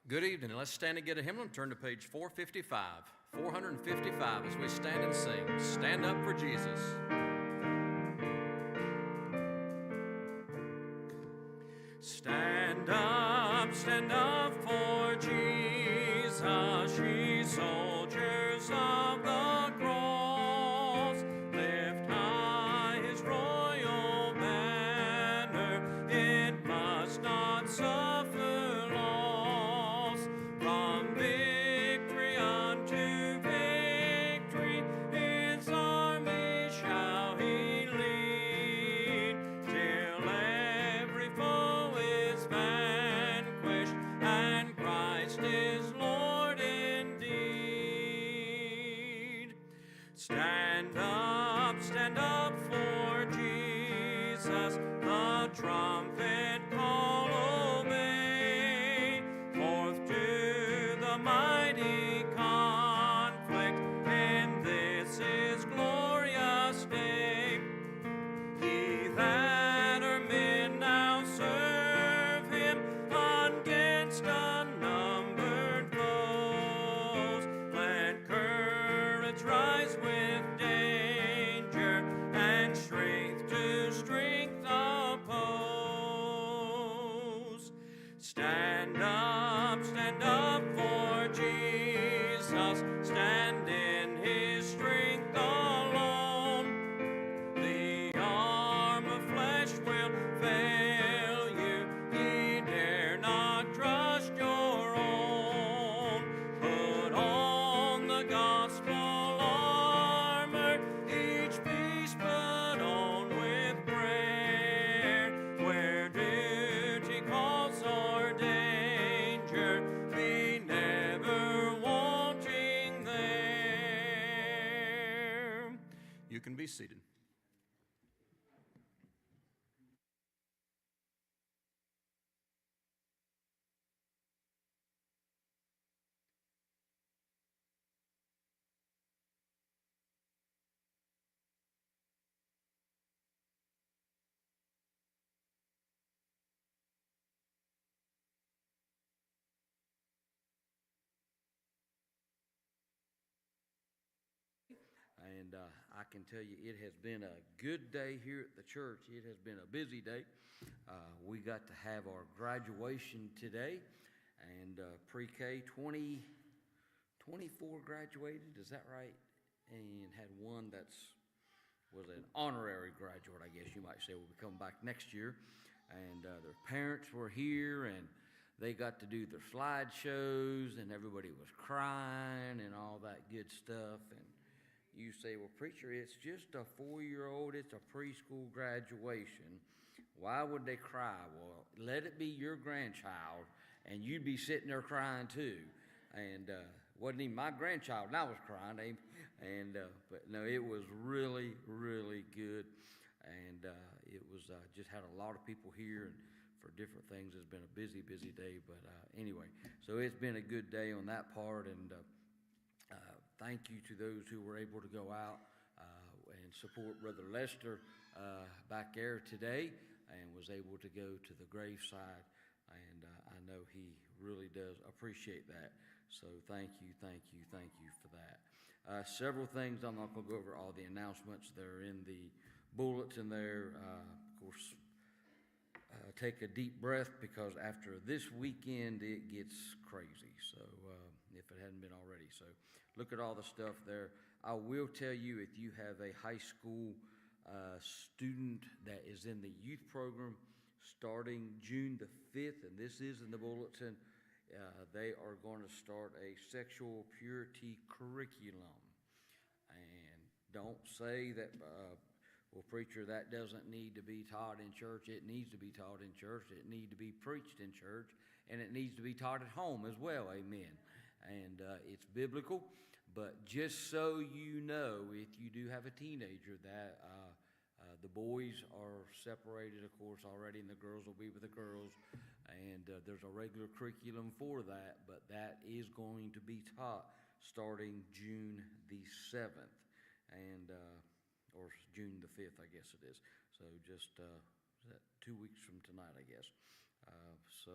Good evening. Let's stand and get a hymnal and turn to page 455. 455 as we stand and sing. Stand up for Jesus. Stand up for Jesus, ye soldiers of the cross. Lift high his royal banner, it must not suffer loss. From victory unto victory, his army shall he lead, till every foe is vanquished, and Christ is Lord indeed. Stand up for Jesus, the trumpet call obey, forth to the mighty conflict, in this his glorious day. Ye that are men now serve him against unnumbered foes. Let courage rise with danger, and strength to strength oppose. Stand up for Jesus, stand in his strength alone. The arm of flesh will fail you, ye dare not trust your own. Put on the gospel armor, each piece put on with prayer. Where duty calls or danger, be never wanting there. You can be seated. And I can tell you it has been a good day here at the church. It has been a busy day. We got to have our graduation today, and pre-K 24 graduated, is that right? And had one was an honorary graduate, I guess you might say, will be coming back next year. And their parents were here, and they got to do their slideshows, and everybody was crying and all that good stuff. And you say, well, preacher, it's just a 4-year-old, it's a preschool graduation. Why would they cry? Well, let it be your grandchild, and you'd be sitting there crying too. And wasn't even my grandchild, and I was crying. But no, it was really, really good. And it was just had a lot of people here, and for different things. It's been a busy, busy day. But anyway, so it's been a good day on that part. And thank you to those who were able to go out and support Brother Lester back there today, and was able to go to the graveside. And I know he really does appreciate that. So thank you for that. Several things, I'm not going to go over all the announcements. They're in the bulletin there. Of course, take a deep breath, because after this weekend it gets crazy. So if it hadn't been already. So look at all the stuff there. I will tell you, if you have a high school student that is in the youth program starting June the 5th, and this is in the bulletin, they are going to start a sexual purity curriculum. And don't say that, well, preacher, that doesn't need to be taught in church. It needs to be taught in church. It needs to be preached in church, and it needs to be taught at home as well. Amen. And it's biblical. But just so you know, if you do have a teenager, that the boys are separated, of course, already, and the girls will be with the girls. And there's a regular curriculum for that, but that is going to be taught starting June the 7th, and or June the 5th, I guess it is. So just is that 2 weeks from tonight, I guess. So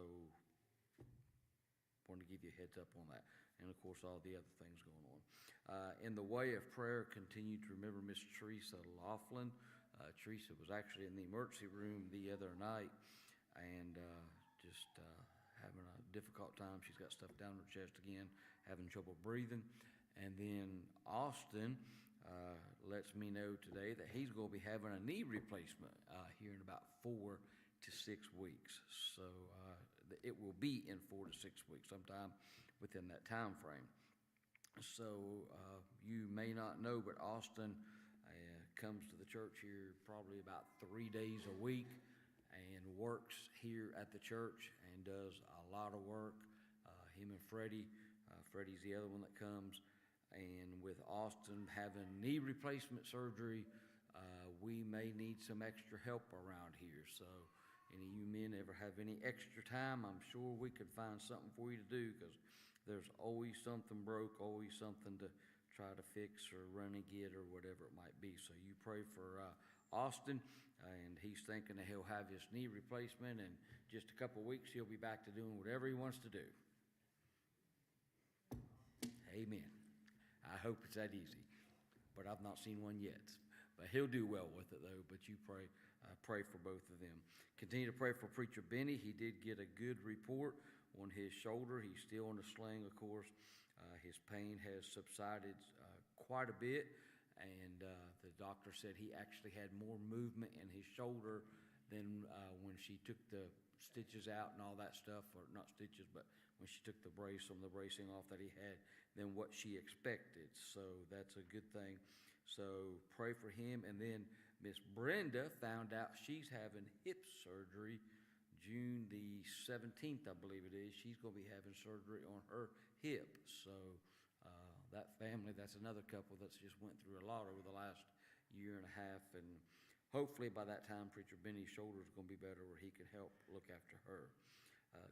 wanted to give you a heads up on that. And of course, all the other things going on. In the way of prayer, continue to remember Miss Teresa Laughlin. Teresa was actually in the emergency room the other night and just having a difficult time. She's got stuff down her chest again, having trouble breathing. And then Austin lets me know today that he's going to be having a knee replacement here in about 4 to 6 weeks. So it will be in 4 to 6 weeks, sometime within that time frame. So you may not know, but Austin comes to the church here probably about 3 days a week and works here at the church and does a lot of work. Him and Freddie, Freddie's the other one that comes. And with Austin having knee replacement surgery, we may need some extra help around here. So any of you men ever have any extra time, I'm sure we could find something for you to do, because there's always something broke, always something to try to fix or run and get or whatever it might be. So you pray for Austin, and he's thinking that he'll have his knee replacement, and just a couple of weeks he'll be back to doing whatever he wants to do. Amen. I hope it's that easy, but I've not seen one yet. But he'll do well with it, though. But you pray for both of them. Continue to pray for Preacher Benny. He did get a good report on his shoulder. He's still on a sling, of course. His pain has subsided quite a bit, and the doctor said he actually had more movement in his shoulder than when she took the stitches out and all that stuff, or not stitches, but when she took the brace, some of the bracing off that he had, than what she expected. So that's a good thing. So pray for him. And then Miss Brenda found out she's having hip surgery June the 17th, I believe it is. She's going to be having surgery on her hip. So that family, that's another couple that's just went through a lot over the last year and a half. And hopefully by that time, Preacher Benny's shoulder is going to be better where he can help look after her.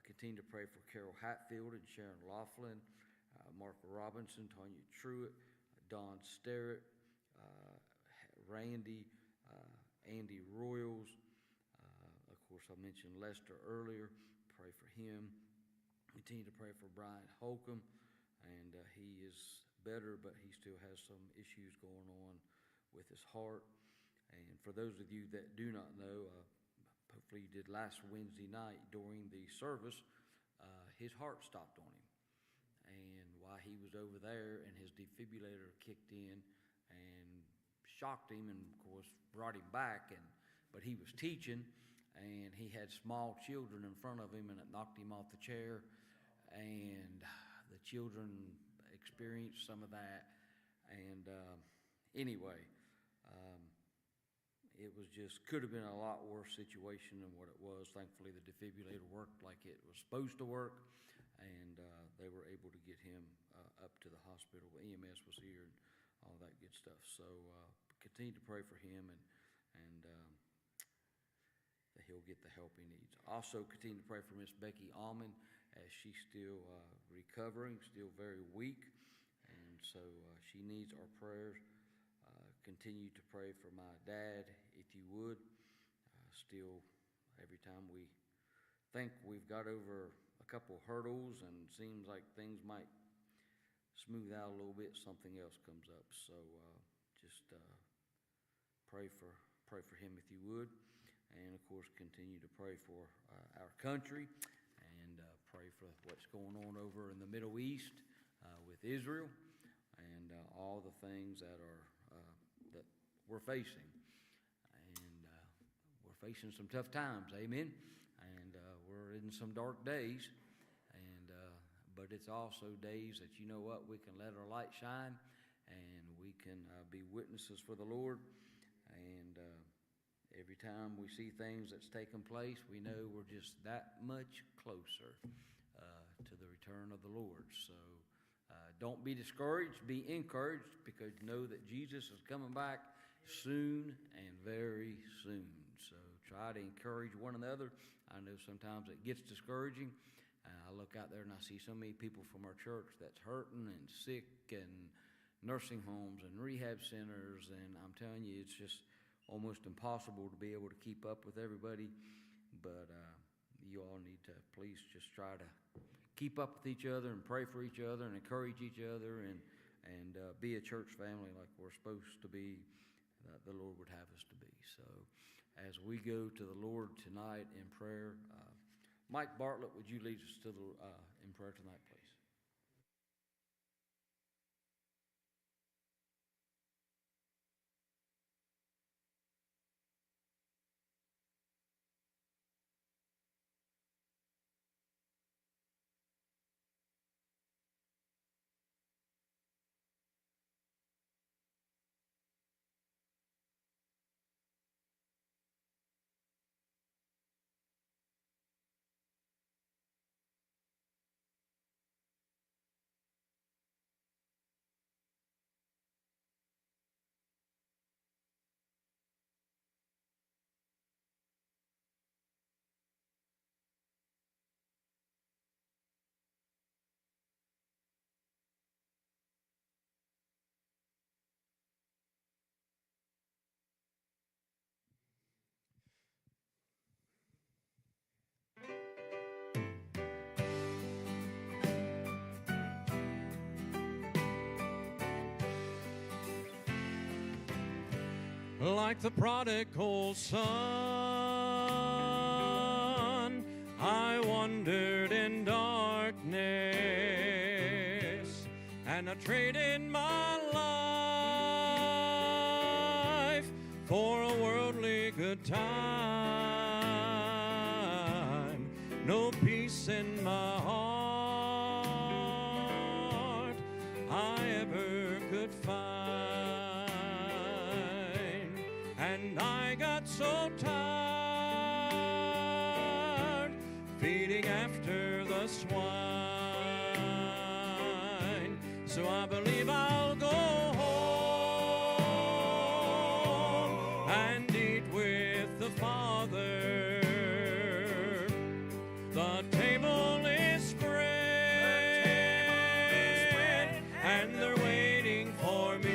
Continue to pray for Carol Hatfield and Sharon Laughlin, Mark Robinson, Tanya Truitt, Don Sterrett, Randy, Andy Royals. Of course, I mentioned Lester earlier. Pray for him. Continue to pray for Brian Holcomb, and he is better, but he still has some issues going on with his heart. And for those of you that do not know, hopefully you did last Wednesday night during the service, his heart stopped on him. And while he was over there, and his defibrillator kicked in and shocked him, and of course brought him back, but he was teaching, and he had small children in front of him, and it knocked him off the chair, and the children experienced some of that. And anyway, it was just, could have been a lot worse situation than what it was. Thankfully, the defibrillator worked like it was supposed to work, and they were able to get him up to the hospital. EMS was here and all that good stuff. So continue to pray for him, and that he'll get the help he needs. Also, continue to pray for Miss Becky Almond, as she's still recovering, still very weak, and so she needs our prayers. Continue to pray for my dad, if you would. Still, every time we think we've got over a couple hurdles and seems like things might smooth out a little bit, something else comes up. So just pray for him if you would. And of course, continue to pray for our country, and pray for what's going on over in the Middle East with Israel, and all the things that we're facing. And we're facing some tough times, amen? And we're in some dark days, and but it's also days that, you know what, we can let our light shine, and we can be witnesses for the Lord. And every time we see things that's taken place, we know we're just that much closer to the return of the Lord. So don't be discouraged, be encouraged, because know that Jesus is coming back soon and very soon. So try to encourage one another. I know sometimes it gets discouraging. I look out there and I see so many people from our church that's hurting and sick, and nursing homes and rehab centers, and I'm telling you, it's just almost impossible to be able to keep up with everybody. But you all need to please just try to keep up with each other and pray for each other and encourage each other and be a church family like we're supposed to be, the Lord would have us to be. So as we go to the Lord tonight in prayer, Mike Bartlett, would you lead us to in prayer tonight, please? Like the prodigal son, I wandered in darkness, and I traded my life for a worldly good time. No peace in my heart I ever could find. And I got so tired feeding after the swine. So I believe I'll go home and eat with the Father. The table is spread, and they're waiting for me.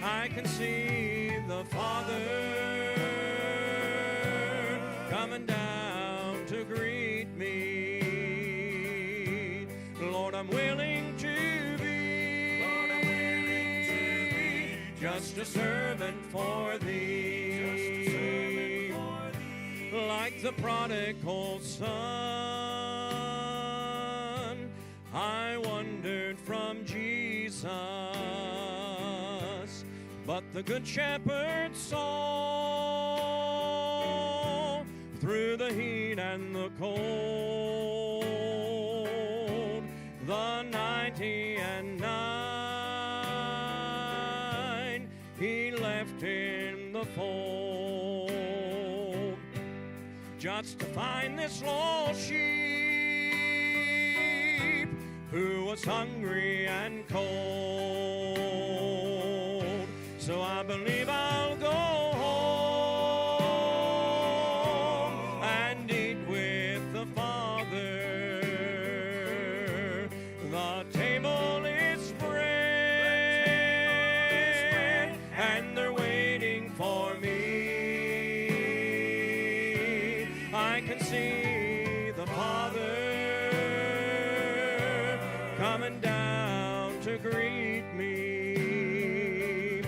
I can see the Father coming down to greet me. Lord, I'm willing to be, Lord, I'm willing to be just a servant for thee, just a servant for thee. Like the prodigal son, I wandered from Jesus, but the good shepherd saw through the heat and the cold, the 99 he left in the fold, just to find this lost sheep who was hungry and cold. So I believe I'll go home and eat with the Father. The table is spread, and they're waiting for me. I can see the Father coming down to greet me.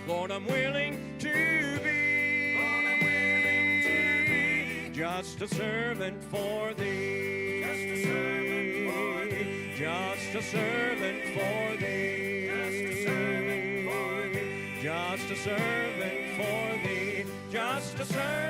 Lord, I'm willing to be, Lord, I'm willing to be just a servant for thee, just a servant for thee, just a servant for thee, just a servant for thee, just a servant for thee, just a servant.